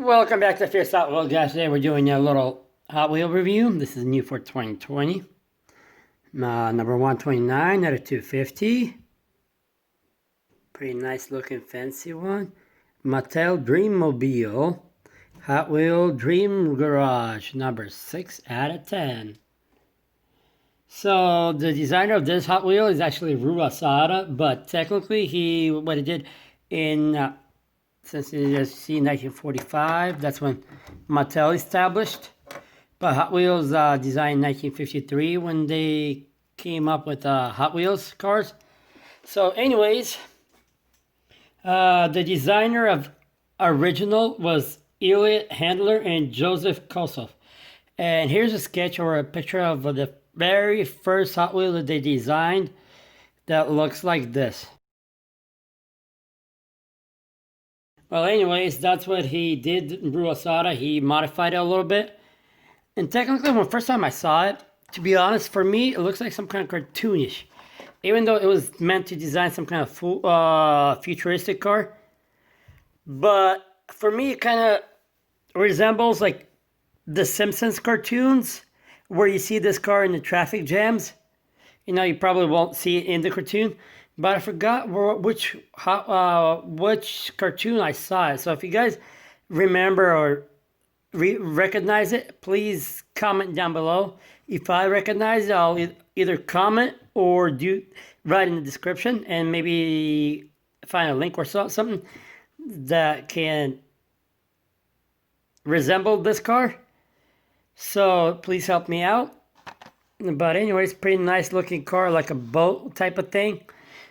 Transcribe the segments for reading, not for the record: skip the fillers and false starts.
Welcome back to Fierce Hot Wheel, guys. Today we're doing a little Hot Wheel review. This is new for 2020. Number 129 out of 250. Pretty nice looking fancy one. Mattel Dreammobile Hot Wheel Dream Garage, number 6 out of 10. So the designer of this Hot Wheel is actually Ru Asada, but technically what he did in since it is 1945, that's when Mattel established. But Hot Wheels designed in 1953 when they came up with Hot Wheels cars. So anyways, the designer of original was Elliot Handler and Joseph Kosov. And here's a sketch or a picture of the very first Hot Wheel that they designed that looks like this. Well, anyways, that's what he did in Ru Asada. He modified it a little bit. And technically, when the first time I saw it, to be honest, for me, it looks like some kind of cartoonish. Even though it was meant to design some kind of futuristic car. But for me, it kind of resembles like the Simpsons cartoons, where you see this car in the traffic jams. You know, you probably won't see it in the cartoon. But I forgot which cartoon I saw it. So if you guys remember or recognize it, please comment down below. If I recognize it, I'll either comment or write in the description and maybe find a link or something that can resemble this car. So please help me out. But anyways, pretty nice looking car, like a boat type of thing.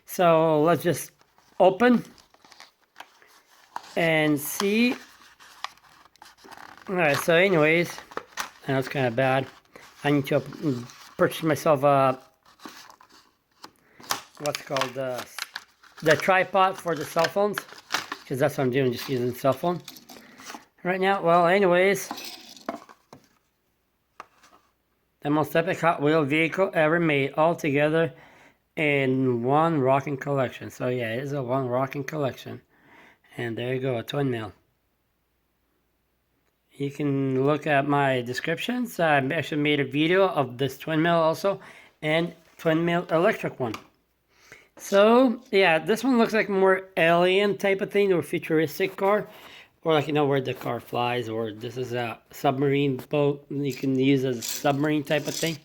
So let's just open and see. Alright, so anyways, I know it's kind of bad. I need to purchase myself what's called the tripod for the cell phones, because that's what I'm doing, just using the cell phone right now. Well, anyways, the most epic Hot Wheel vehicle ever made, all together in one rocking collection. So yeah, it is a one rocking collection. And there you go, a twin mill. You can look at my descriptions. I actually made a video of this twin mill also, and twin mill electric one. So yeah, this one looks like more alien type of thing, or futuristic car, or like, you know, where the car flies, or this is a submarine boat you can use as a submarine type of thing.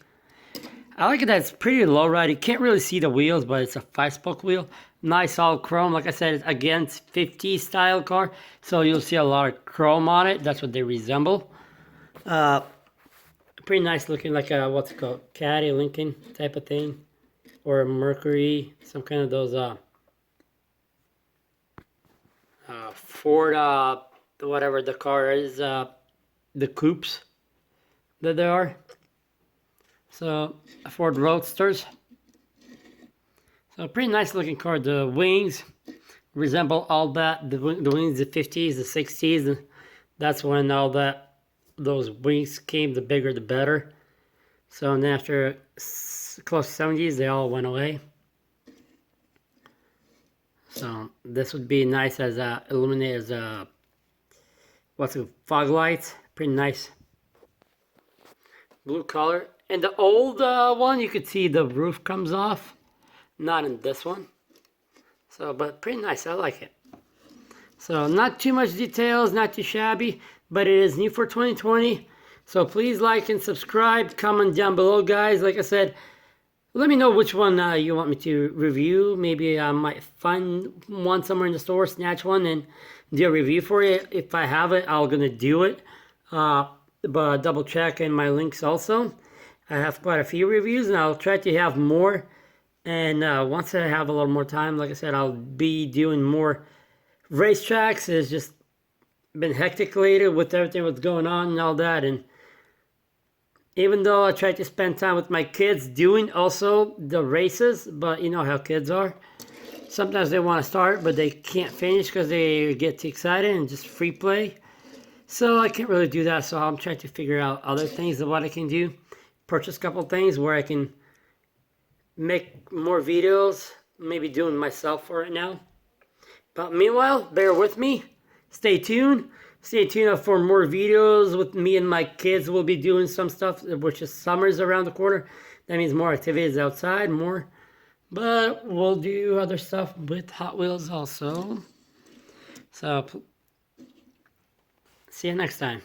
I like it that it's pretty low ride. You can't really see the wheels, but it's a 5-spoke wheel. Nice all chrome. Like I said, again, it's 50s style car, so you'll see a lot of chrome on it. That's what they resemble. Pretty nice looking, like a, what's it called, Caddy Lincoln type of thing, or a Mercury, some kind of those Ford, whatever the car is, the coupes that there are. So Ford Roadsters. So pretty nice looking car. The wings resemble all that. The wings, the 50s, the 60s. That's when all those wings came. The bigger, the better. So and then after close to 70s, they all went away. So this would be nice as illuminated as what's it, fog lights. Pretty nice. Blue color. In the old one, you could see the roof comes off. Not in this one. So, but pretty nice. I like it. So, not too much details, not too shabby, but it is new for 2020. So, please like and subscribe. Comment down below, guys. Like I said, let me know which one you want me to review. Maybe I might find one somewhere in the store, snatch one, and do a review for it. If I have it, I'm going to do it. But double check in my links also. I have quite a few reviews, and I'll try to have more. And once I have a little more time, like I said, I'll be doing more racetracks. It's just been hectic lately with everything that's going on and all that. And even though I try to spend time with my kids doing also the races, but you know how kids are. Sometimes they want to start, but they can't finish because they get too excited and just free play. So I can't really do that. So I'm trying to figure out other things of what I can do. Purchase a couple things where I can make more videos, maybe doing myself for it now. But meanwhile, bear with me, stay tuned, stay tuned for more videos with me and my kids. We'll be doing some stuff, which is summer's around the corner. That means more activities outside, more. But we'll do other stuff with Hot Wheels also. So, see you next time.